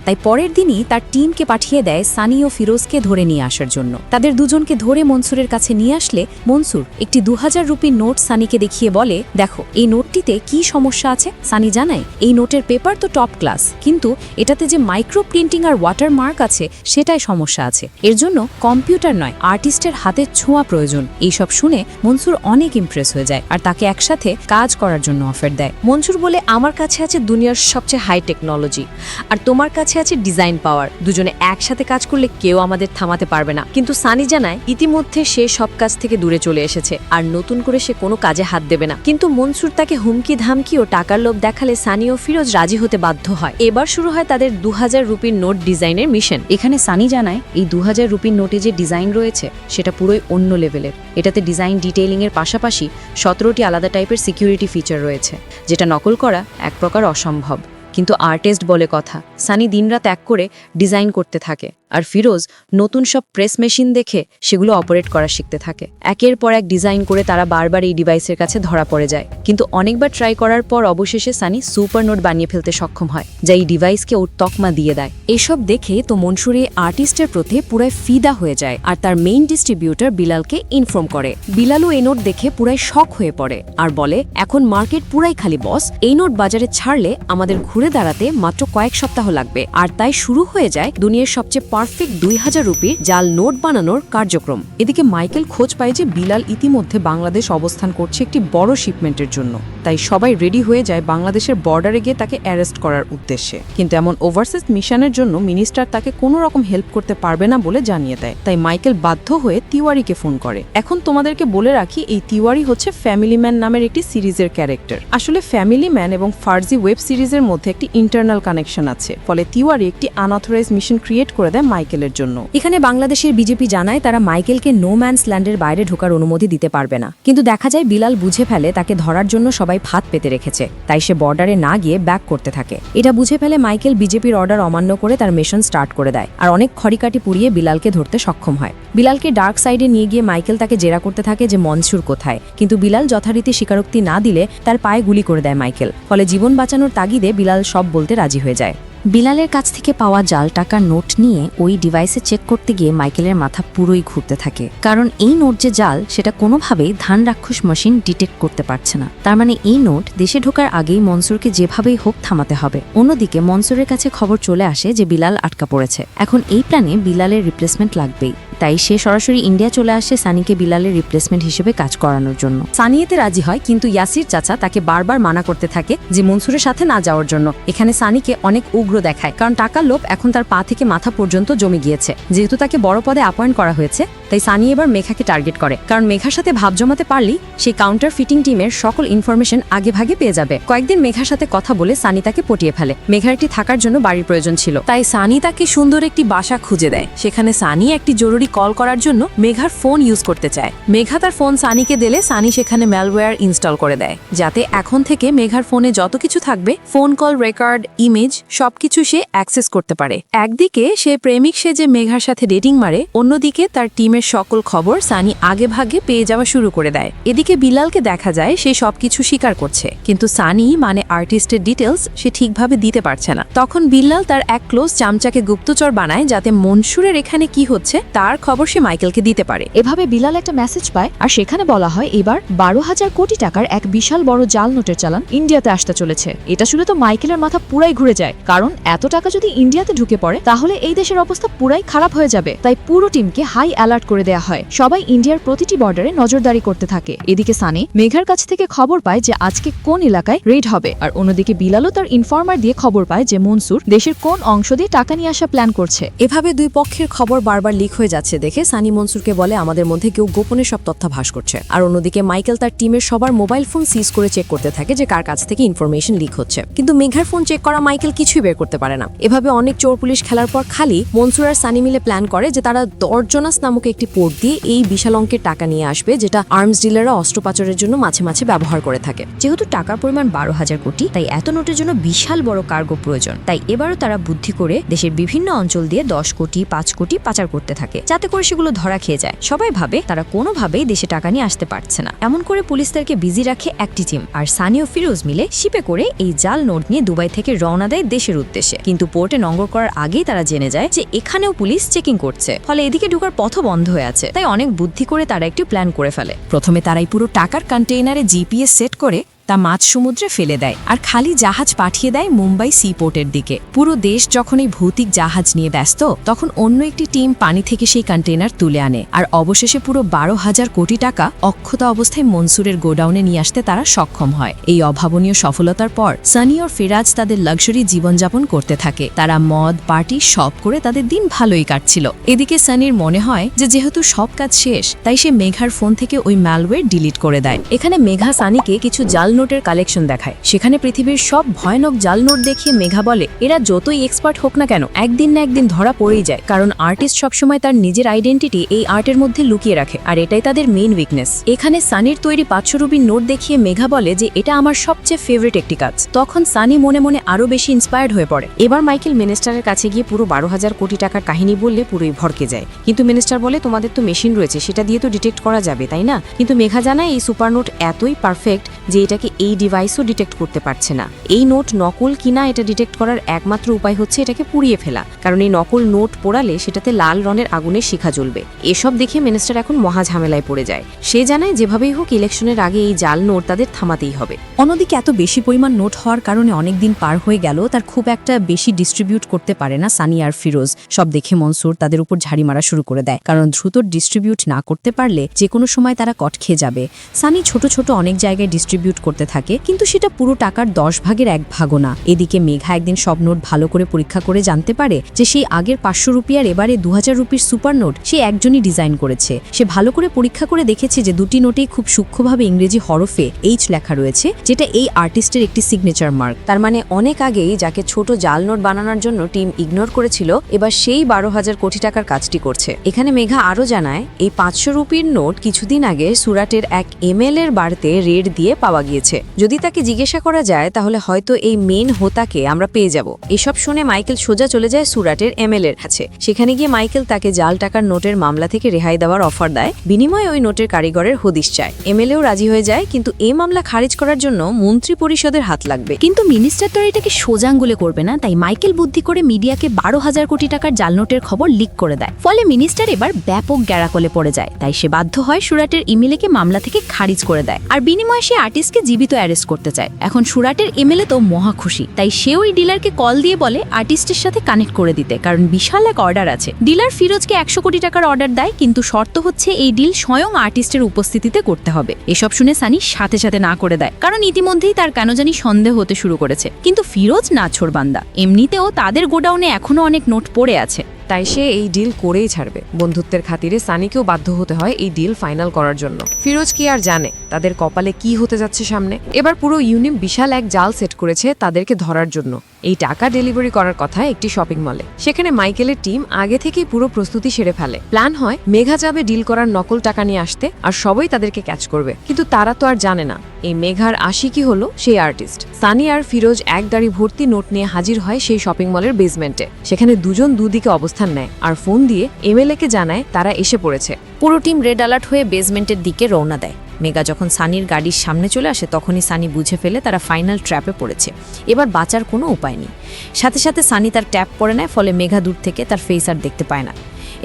তাই পরের দিনই তার টিমকে পাঠিয়ে দেয় সানি ও ফিরোজকে ধরে নিয়ে আসার জন্য। তাদের দুজনকে ধরে মনসুরের কাছে নিয়ে আসলে মনসুর একটি 2000 রুপির নোট সানিকে দেখিয়ে বলে, দেখো এই নোটটিতে কি সমস্যা আছে। সানি জানায়, এই নোটের পেপার তো টপ ক্লাস, কিন্তু এটাতে যে মাইক্রো প্রিন্টিং আর ওয়াটার মার্ক আছে সেটাই সমস্যা আছে। এর জন্য কম্পিউটার নয়, আর্টিস্টের হাতের ছোঁয়া প্রয়োজন। এইসব শুনে মনসুর অনেক ইমপ্রেস হয়ে যায় আর তাকে একসাথে কাজ করার জন্য অফার দেয়। মনসুর বলে, আমার কাছে আছে দুনিয়ার সবচেয়ে হাই টেকনোলজি, আর তোমার কাছে আছে ডিজাইন পাওয়ার। দুজনে একসাথে কাজ করলে কেউ আমাদের থামাতে পারবে না। কিন্তু সানি জানায় ইতিমধ্যে সে সব কাজ থেকে দূরে চলে এসেছে আর নতুন করে সে কোনো কাজে হাত দেবে না। কিন্তু মনসুর তাকে হুমকি ধামকি ও টাকার লোভ দেখালে সানি ও ফিরোজ রাজি হতে বাধ্য হয়। এবার শুরু হয় তাদের 2000 রুপির নোট ডিজাইনের মিশন। এখানে সানি জানায় এই 2000 রুপির নোটে যে ডিজাইন রয়েছে সেটা পুরোই অন্য লেভেলের। এটাতে ডিজাইন ডিটেইলিং এর পাশাপাশি 17টি আলাদা টাইপের সিকিউরিটি ফিচার রয়েছে, যেটা নকল করা এক প্রকার অসম্ভব। কিন্তু আর্টিস্ট বলে কথা, সানি দিনরাত এক করে ডিজাইন করতে থাকে আর ফিরোজ নতুন সব প্রেস মেশিন দেখে সেগুলো অপারেট করা শিখতে থাকে। একের পর এক ডিজাইন করে তারা বারবার এই ডিভাইসের কাছে ধরা পড়ে যায়, কিন্তু অনেকবার ট্রাই করার পর অবশেষে সানি সুপার নোট বানিয়ে ফেলতে সক্ষম হয়, যা এই ডিভাইসকে ওর তকমা দিয়ে দেয়। এসব দেখে তো মনসুর এই আর্টিস্টের প্রতি পুরাই ফিদা হয়ে যায় আর তার মেইন ডিস্ট্রিবিউটর বিলালকে ইনফর্ম করে। বিলালও এই নোট দেখে পুরাই শক হয়ে পড়ে আর বলে, এখন মার্কেট পুরাই খালি বস, এই নোট বাজারে ছাড়লে আমাদের ঘুরে দাঁড়াতে মাত্র কয়েক সপ্তাহ লাগবে। আর তাই শুরু হয়ে যায় দুনিয়ার সবচেয়ে পারফেক্ট 2000 রুপির জাল নোট বানানোর কার্যক্রম। এদিকে মাইকেল খোঁজ পায় যে বিলাল ইতিমধ্যে বাংলাদেশ অবস্থান করছে একটি বড় শিপমেন্টের জন্য, তাই সবাই রেডি হয়ে যায় বাংলাদেশের বর্ডারে গিয়ে তাকে অ্যারেস্ট করার উদ্দেশ্যে। কিন্তু এমন ওভারসিজ মিশনের জন্য মিনিস্টার তাকে কোনো রকম হেল্প করতে পারবে না বলে জানিয়ে দেয়। তাই মাইকেল বাধ্য হয়ে তিওয়ারিকে ফোন করে। এখন তোমাদেরকে বলে রাখি, এই তিওয়ারি হচ্ছে ফ্যামিলি ম্যান নামের একটি সিরিজের ক্যারেক্টার। আসলে ফ্যামিলি ম্যান এবং ফার্জি ওয়েব সিরিজের মধ্যে একটি ইন্টারনাল কানেকশন আছে, ফলে তিওয়ারি একটি আনঅথরাইজড মিশন ক্রিয়েট করে দেয় মাইকেলের জন্য। এখানে বাংলাদেশের বিজেপি জানায় তারা মাইকেলকে নো ম্যানস ল্যান্ডের বাইরে ঢোকার অনুমতি দিতে পারবে না, কিন্তু দেখা যায় বিলাল বুঝে ফেলে তাকে ধরার জন্য সবাই ফাঁদ পেতে রেখেছে, তাই সে বর্ডারে না গিয়ে ব্যাক করতে থাকে। এটা বুঝে ফেলে মাইকেল বিজেপির অর্ডার অমান্য করে তার মিশন স্টার্ট করে দেয় আর অনেক খড়িকাটি পুড়িয়ে বিলালকে ধরতে সক্ষম হয়। বিলালকে ডার্ক সাইডে নিয়ে গিয়ে মাইকেল তাকে জেরা করতে থাকে যে মনসুর কোথায়, কিন্তু বিলাল যথারীতি স্বীকারোক্তি না দিলে তার পায়ে গুলি করে দেয় মাইকেল। ফলে জীবন বাঁচানোর তাগিদে বিলাল সব বলতে রাজি হয়ে যায়। বিলালের কাছ থেকে পাওয়া জাল টাকার নোট নিয়ে ওই ডিভাইসে চেক করতে গিয়ে মাইকেলের মাথা পুরোই ঘুরতে থাকে, কারণ এই নোট যে জাল সেটা কোনোভাবেই ধান রাক্ষস মেশিন ডিটেক্ট করতে পারছে না। তার মানে এই নোট দেশে ঢোকার আগেই মনসুরকে যেভাবেই হোক থামাতে হবে। অন্যদিকে মনসুরের কাছে খবর চলে আসে যে বিলাল আটকা পড়েছে। এখন এই প্ল্যানে বিলালের রিপ্লেসমেন্ট লাগবেই, তাই সে সরাসরি ইন্ডিয়া চলে আসে সানিকে বিলালের রিপ্লেসমেন্ট হিসেবে কাজ করানোর জন্য। সানি এতে রাজি হয়, কিন্তু ইয়াসির চাচা তাকে বারবার মানা করতে থাকে যে মনসুরের সাথে না যাওয়ার জন্য। এখানে সানিকে অনেক উগ্র দেখায়, কারণ টাকার লোভ এখন তার পা থেকে মাথা পর্যন্ত জমে গিয়েছে। যেহেতু তাকে বড় পদে অ্যাপয়েন্ট করা হয়েছে, তাই সানি এবার মেঘাকে টার্গেট করে, কারণ মেঘার সাথে ভাব জমাতে পারলেই সেই কাউন্টার ফিটিং টিমের সকল ইনফরমেশন আগে ভাগে পেয়ে যাবে। কয়েকদিন মেঘার সাথে কথা বলে সানি তাকে পটিয়ে ফেলে। মেঘার একটি থাকার জন্য বাড়ির প্রয়োজন ছিল, তাই সানি তাকে সুন্দর একটি বাসা খুঁজে দেয়। সেখানে সানি একটি জরুরি কল করার জন্য মেঘার ফোন ইউজ করতে চায়। মেঘা তার ফোন সানিকে দিলে সানি সেখানে ম্যালওয়্যার ইনস্টল করে দেয়, যাতে এখন থেকে মেঘার ফোনে যত কিছু থাকবে, ফোন কল রেকর্ড, ইমেজ, সবকিছু সে অ্যাক্সেস করতে পারে। একদিকে সে প্রেমিক সেজে মেঘার সাথে ডেটিং মারে, অন্যদিকে তার টিমের সকল খবর সানি আগে ভাগে পেয়ে যাওয়া শুরু করে দেয়। এদিকে বিলালকে দেখা যায় সে সবকিছু স্বীকার করছে, কিন্তু সানি মানে আর্টিস্টের ডিটেলস সে ঠিকভাবে দিতে পারছে না। তখন বিল্লাল তার এক ক্লোজ চামচাকে গুপ্তচর বানায়, যাতে মনসুরের এখানে কি হচ্ছে তার খবর সে মাইকেলকে দিতে পারে। এভাবে বিলাল একটা মেসেজ পায়, আর সেখানে বলা হয় এবার 12,000 কোটি টাকার এক বিশাল বড় জাল নোটের চালান ইন্ডিয়াতে আসতে চলেছে। এটা শুনে তো মাইকেলের মাথা পুরাই ঘুরে যায়, কারণ এত টাকা যদি ইন্ডিয়াতে ঢুকে পড়ে তাহলে এই দেশের অবস্থা পুরাই খারাপ হয়ে যাবে। তাই পুরো টিমকে হাই অ্যালার্ট করে দেয়া হয়। সবাই ইন্ডিয়ার প্রতিটি বর্ডারে নজরদারি করতে থাকে। এদিকে সানি মেঘার কাছ থেকে খবর পায় যে আজকে কোন এলাকায় রেড হবে, আর অন্যদিকে বিলালও তার ইনফর্মার দিয়ে খবর পায় যে মনসুর দেশের কোন অংশ দিয়ে টাকা নিয়ে আসা প্ল্যান করছে। এভাবে দুই পক্ষের খবর বারবার লিক হয়ে যাচ্ছে দেখে সানি মনসুরকে বলে আমাদের মধ্যে কেউ গোপনে সব তথ্যাভাস করছে। আর অন্যদিকে মাইকেল তার টিমের সবার মোবাইল ফোন সিজ করে চেক করতে থাকে যে কার কাছ থেকে ইনফরমেশন লিক হচ্ছে, কিন্তু মেঘার ফোন চেক করা মাইকেল কিছুই বের করতে পারে না। এভাবে অনেক চোর পুলিশ খেলার পর খালি মনসুর আর সানি মিলে প্ল্যান করে যে তারা দর্জনাস নামক একটি পোর্ট দিয়ে এই বিশাল অঙ্কের টাকা নিয়ে আসবে, যেটা আর্মস ডিলাররা অস্ত্র পাচারের জন্য মাঝে মাঝে ব্যবহার করে থাকে। যেহেতু টাকার পরিমাণ 12,000 কোটি, তাই এত নোটের জন্য বিশাল বড় কার্গো প্রয়োজন। তাই এবারও তারা বুদ্ধি করে দেশের বিভিন্ন অঞ্চল দিয়ে 10 কোটি 5 কোটি পাচার করতে থাকে, যাতে করে সেগুলো ধরা খেয়ে যায়। সবাই ভাবে তারা কোনোভাবেই দেশে টাকা নিয়ে আসতে পারছে না। এমন করে পুলিশদেরকে বিজি রাখে একটি টিম, আর সানি ও ফিরোজ মিলে শিপে করে এই জাল নোট নিয়ে দুবাই থেকে রওনা দেয় দেশের উদ্দেশ্যে। কিন্তু পোর্টে নোঙ্গর করার আগেই তারা জেনে যায় যে এখানেও পুলিশ চেকিং করছে, ফলে এদিকে ঢোকার পথও বন্ধ হয়ে আছে। তাই অনেক বুদ্ধি করে তারা একটি প্ল্যান করে ফেলে। প্রথমে তারাই পুরো টাকার কন্টেইনারে জিপিএস সেট করে তা মাঝ সমুদ্রে ফেলে দেয়, আর খালি জাহাজ পাঠিয়ে দেয় মুম্বাই সি পোর্টের দিকে। পুরো দেশ যখন এই ভৌতিক জাহাজ নিয়ে ব্যস্ত, তখন অন্য একটি টিম পানি থেকে সেই কন্টেইনার তুলে আনে, আর অবশেষে পুরো 12,000 কোটি টাকা অক্ষত অবস্থায় মনসুরের গোডাউনে নিয়ে আসতে তারা সক্ষম হয়। এই অভাবনীয় সফলতার পর সানি ও ফিরাজ তাদের লাক্সারি জীবনযাপন করতে থাকে। তারা মদ পার্টি সব করে তাদের দিন ভালোই কাটছিল। এদিকে সানির মনে হয় যে যেহেতু সব কাজ শেষ, তাই সে মেঘার ফোন থেকে ওই ম্যালওয়্যার ডিলিট করে দেয়। এখানে মেঘা সানিকে কিছু জাল নোটের কালেকশন দেখায়। সেখানে পৃথিবীর সব ভয়ানক জাল নোট দেখিয়ে মেঘা বলে এরা যতই এক্সপার্ট হোক না কেন, একদিন না একদিন ধরা পড়েই যায়, কারণ আর্টিস্ট সবসময় তার নিজের আইডেন্টিটি এই আর্টের মধ্যে লুকিয়ে রাখে, আর এটাই তাদের মেইন উইকনেস। এখানে সানির তৈরি 500 রুপির নোট দেখিয়ে মেঘা বলে যে এটা আমার সবচেয়ে ফেভারিট একটি কাজ। তখন সানি মনে মনে আরো বেশি ইন্সপায়ার্ড হয়ে পড়ে। এবার মাইকেল মিনিস্টারের কাছে গিয়ে পুরো 12,000 কোটি টাকার কাহিনী বললে পুরোই ভরকে যায়, কিন্তু মিনিস্টার বলে তোমাদের তো মেশিন রয়েছে, সেটা দিয়ে তো ডিটেক্ট করা যাবে, তাই না? কিন্তু মেঘা জানায় এই সুপার নোট এতই পারফেক্ট যে এটাকে এই ডিভাইসও ডিটেক্ট করতে পারছে না। এই নোট নকল কিনা এটা ডিটেক্ট করার একমাত্র উপায় হচ্ছে এটাকে পুড়িয়ে ফেলা, কারণ এই নকল নোট পোড়ালে সেটাতে লাল রঙের আগুনের শিখা জ্বলবে। এসব দেখে মিনিস্টার এখন মহা ঝামেলায় পড়ে যায়। সে জানায় যেভাবেই হোক ইলেকশনের আগে এই জাল নোট তাদের থামাতেই হবে। অন্যদিকে এত বেশি পরিমাণ নোট হওয়ার কারণে অনেকদিন পার হয়ে গেল, তার খুব একটা বেশি ডিস্ট্রিবিউট করতে পারে না সানি আর ফিরোজ। সব দেখে মনসুর তাদের উপর ঝাড়ি মারা শুরু করে দেয়, কারণ দ্রুত ডিস্ট্রিবিউট না করতে পারলে যে কোনো সময় তারা কট খেয়ে যাবে। সানি ছোট ছোট অনেক জায়গায় ডিস্ট্রিবিউট করতে করতে থাকে, কিন্তু সেটা পুরো টাকার 10 ভাগের 1 ভাগও না। এদিকে মেঘা একদিন সব নোট ভালো করে পরীক্ষা করে জানতে পারে যে সেই আগের 500 রুপি আর এবারে 2000 রুপির সুপার নোট সে একজনই ডিজাইন করেছে। সে ভালো করে পরীক্ষা করে দেখেছে যে দুটি নোটেই খুব সূক্ষ্মভাবে ইংরেজি হরফে এইচ লেখা রয়েছে, যেটা এই আর্টিস্টের একটি সিগনেচার মার্ক। তার মানে অনেক আগেই যাকে ছোট জাল নোট বানানোর জন্য টিম ইগনোর করেছিল, এবার সেই 12,000 কোটি টাকার কাজটি করছে। এখানে মেঘা আরও জানায় এই 500 রুপির নোট কিছুদিন আগে সুরাটের এক এমএল এর বাড়িতে রেড দিয়ে পাওয়া গিয়েছে। যদি তাকে জিজ্ঞাসা করা যায় তাহলে হয়তো এই মেন হোতাকে আমরা পেয়ে যাব। এসব শুনে মাইকেল সোজা চলে যায় সুরাটের এমএল এর কাছে। সেখানে গিয়ে মাইকেল তাকে জাল টাকার নোটের মামলা থেকে রেহাই দেওয়ার অফার দেয়, বিনিময়ে ওই নোটের কারিগরের হদিশ চায়। এমএলএও রাজি হয়ে যায়, কিন্তু এই মামলা খারিজ করার জন্য মন্ত্রী পরিষদের হাত লাগবে। কিন্তু মিনিস্টার তো এটাকে সোজা আঙ্গুলে করবে না, তাই মাইকেল বুদ্ধি করে মিডিয়াকে 12,000 কোটি টাকার জাল নোটের খবর লিক করে দেয়। ফলে মিনিস্টার এবার ব্যাপক গ্যারাকলে পড়ে যায়। তাই সে বাধ্য হয় সুরাটের ইমেলকে মামলা থেকে খারিজ করে দেয়, আর বিনিময়ে সে আর্টিস্টকে জীবিত অ্যারেস্ট করতে চায়। এখন সুরাটের এমএলএ তো মহা খুশি, তাই সে ওই ডিলারকে কল দিয়ে বলে আর্টিস্টের সাথে কানেক্ট করে দিতে, কারণ বিশাল এক অর্ডার আছে। ডিলার ফিরোজকে 100 কোটি টাকার অর্ডার দেয়, কিন্তু শর্ত হচ্ছে এই ডিল স্বয়ং আর্টিস্টের উপস্থিতিতে করতে হবে। এসব শুনে সানি সাথে সাথে না করে দেয়, কারণ ইতিমধ্যেই তার কেন জানি সন্দেহ হতে শুরু করেছে। কিন্তু ফিরোজ নাছোড়বান্দা, এমনিতেও তাদের গোডাউনে এখনো অনেক নোট পড়ে আছে। তাই সে এই ডিল করেই ছাড়বে। বন্ধুত্বের খাতিরে সানিকেও বাধ্য হতে হয় এই ডিল ফাইনাল করার জন্য। ফিরোজ কি আর জানে তাদের কপালে কি হতে যাচ্ছে সামনে। এবার পুরো ইউনিম বিশাল এক জাল সেট করেছে তাদেরকে ধরার জন্য। এই টাকা ডেলিভারি করার কথা একটি শপিং মলে। সেখানে মাইকেলের টিম আগে থেকেই পুরো প্রস্তুতি সেরে ফেলে। প্ল্যান হয় মেঘা যাবে ডিল করার নকল টাকা নিয়ে আসতে, আর সবাই তাদেরকে ক্যাচ করবে। কিন্তু তারা তো আর জানে না এই মেঘার আশিকি হলো সেই আর্টিস্ট। সানি আর ফিরোজ এক গাড়ি ভর্তি নোট নিয়ে হাজির হয় সেই শপিং মলের বেসমেন্টে। সেখানে দুজন দুদিকে অবস্থান নেয় আর ফোন দিয়ে এমএলএ-কে জানায় তারা এসে পড়েছে। পুরো টিম রেড অ্যালার্ট হয়ে বেসমেন্টের দিকে রওনা দেয়। মেঘা যখন সানির গাড়ির সামনে চলে আসে তখনই সানি বুঝে ফেলে তারা ফাইনাল ট্র্যাপে পড়েছে। এবার বাঁচার কোনো উপায় নেই। সাথে সাথে সানি তার ট্যাপ পরে নেয়, ফলে মেঘা দূর থেকে তার ফেস আর দেখতে পায় না।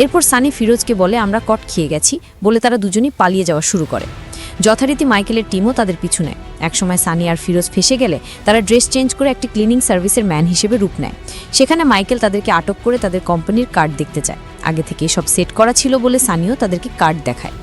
এরপর সানি ফিরোজকে বলে আমরা কট খেয়ে গেছি, বলে তারা দুজনই পালিয়ে যাওয়া শুরু করে। যথারীতি মাইকেলের টিমও তাদের পিছু নেয়। একসময় সানি আর ফিরোজ ফেসে গেলে তারা ড্রেস চেঞ্জ করে একটি ক্লিনিং সার্ভিসের ম্যান হিসেবে রূপ নেয়। সেখানে মাইকেল তাদেরকে আটক করে তাদের কোম্পানির কার্ড দেখতে চায়। আগে থেকে সব সেট করা ছিল বলে সানিও তাদেরকে কার্ড দেখায়,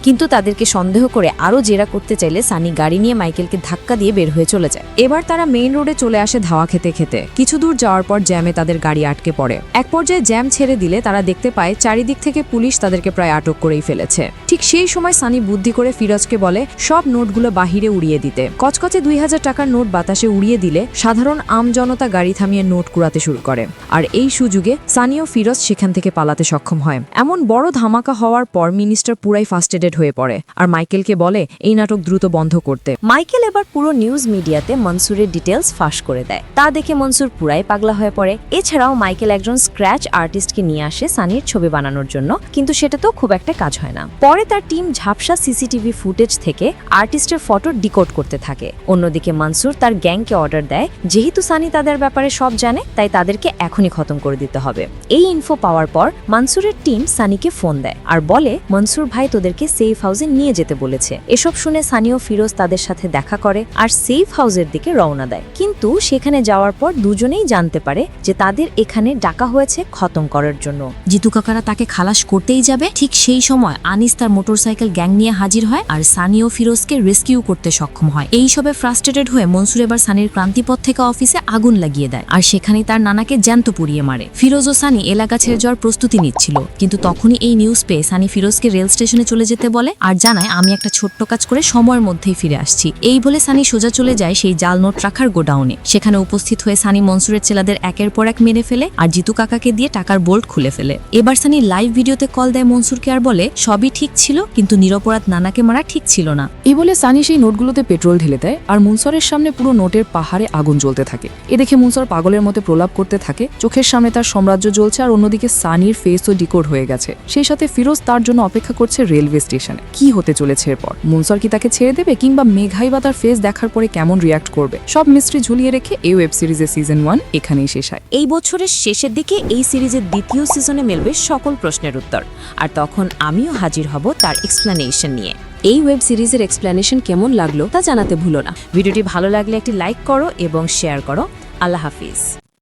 কিন্তু তাদেরকে সন্দেহ করে আরও জেরা করতে চাইলে সানি গাড়ি নিয়ে মাইকেলকে ধাক্কা দিয়ে বের হয়ে চলে যায়। এবার তারা মেইন রোডে চলে আসে ধাওয়া খেতে খেতে। কিছু দূর যাওয়ার পর জ্যামে তাদের গাড়ি আটকে পড়ে। এক পর্যায়ে জ্যাম ছেড়ে দিলে তারা দেখতে পায় চারিদিক থেকে পুলিশ তাদেরকে প্রায় আটক করেই ফেলেছে। ঠিক সেই সময় সানি বুদ্ধি করে ফিরোজকে বলে সব নোটগুলো বাহিরে উড়িয়ে দিতে। কচকচে 2000 টাকার নোট বাতাসে উড়িয়ে দিলে সাধারণ আমজনতা গাড়ি থামিয়ে নোট কুড়াতে শুরু করে। আর এই সুযোগে সানি ও ফিরোজ সেখান থেকে পালাতে সক্ষম হয়। এমন বড় ধামাকা হওয়ার পর মিনিস্টার পুরাই ফার্স্টেডেড হয়ে পড়ে আর মাইকেলকে বলে এই নাটক দ্রুত বন্ধ করতে। মাইকেল এবার পুরো নিউজ মিডিয়াতে মনসুরের ডিটেলস ফাঁস করে দেয়। তা দেখে মনসুর পুরাই পাগলা হয়ে পড়ে। এছাড়াও মাইকেল একজন স্ক্র্যাচ আর্টিস্টকে নিয়ে আসে সানির ছবি বানানোর জন্য, কিন্তু সেটা তো খুব একটা কাজ হয় না। পরে তার টিম ঝাপসা সিসিটিভি ফুটেজ থেকে আর্টিস্টের ফটো ডিকোড করতে থাকে। অন্যদিকে মনসুর তার গ্যাংকে অর্ডার দেয়, যেহেতু সানি তাদের ব্যাপারে সব জানে তাই তাদেরকে এখনই খতম করে দিতে হবে। এই ইনফো পাওয়ার পর মনসুরের টিম সানিকে ফোন দেয় আর বলে মনসুর ভাই তোদেরকে সেফ হাউসে নিয়ে যেতে বলেছে। এসব শুনে সানি ও ফিরোজ তাদের সাথে দেখা করে আর সেফ হাউসের দিকে রওনা দেয়। কিন্তু সেখানে যাওয়ার পর দুজনেই জানতে পারে যে তাদের এখানে ডাকা হয়েছে খতম করার জন্য। জিতু কাকারা তাকে খালাস করতেই যাবে, ঠিক সেই সময় আনিস তার মোটরসাইকেল গ্যাং নিয়ে হাজির হয় আর সানি ও ফিরোজকে রেস্কিউ করতে সক্ষম হয়। এই সবে ফ্রাস্ট্রেটেড হয়ে মনসুর এবার সানির ক্রান্তিপথ থেকে অফিসে আগুন লাগিয়ে দেয় আর সেখানেই তার নানাকে জ্যান্ত পুড়িয়ে মারে। ফিরোজ ও সানি এলাকা ছেড়ে যাওয়ার প্রস্তুতি নিচ্ছিল, কিন্তু তখনই এই নিউজ পেয়ে সানি ফিরোজকে রেল স্টেশনে চলে যেতে বলে আর জানায় আমি একটা ছোট্ট কাজ করে সময়ের মধ্যেই ফিরে আসছি। এই বলে সানি সোজা চলে যায় সেই জাল নোট রাখার গোডাউনে। সেখানে উপস্থিত হয়ে সানি মনসুরের ছেলেদের একের পর এক মেরে ফেলে আর জিতু কাকাকে দিয়ে টাকার বোল্ট খুলে ফেলে। এবার সানি লাইভ ভিডিওতে কল দেয় মনসুরকে আর বলে সবই ঠিক ছিল, কিন্তু নিরপরাধ নানাকে মারা ঠিক ছিল না। এই বলে সানি সেই নোটগুলোতে পেট্রোল ঢেলে দেয় আর মুনসরের সামনে পুরো নোটের পাহাড়ে আগুন জ্বলতে থাকে। এ দেখে মুনসর পাগলের মতো প্রলাপ করতে থাকে। চোখের সামনে তার সাম্রাজ্য জ্বলছে আর অন্যদিকে সানির ফেসও ডিকোড হয়ে গেছে। সেই সাথে ফিরোজ তার জন্য অপেক্ষা করছে রেলওয়ে স্টেশনে। কি হতে চলেছে এরপর? মুনসর কি তাকে ছেড়ে দেবে, কিংবা মেঘাই বা তার ফেস দেখার পরে কেমন রিয়াক্ট করবে? সব মিস্ট্রি ঝুলিয়ে রেখে এই ওয়েব সিরিজের সিজন 1 এখানেই শেষ হয়। এই বছরের শেষের দিকে এই সিরিজের দ্বিতীয় সিজনে মিলবে সকল প্রশ্নের উত্তর, আর তখন আমিও হাজির হব তার এক্সপ্লেনেশন নিয়ে। এই ওয়েব সিরিজের এক্সপ্লেনেশন কেমন লাগলো তা জানাতে ভুলো না। ভিডিওটি ভালো লাগলে একটি লাইক করো এবং শেয়ার করো। আল্লাহ হাফিজ।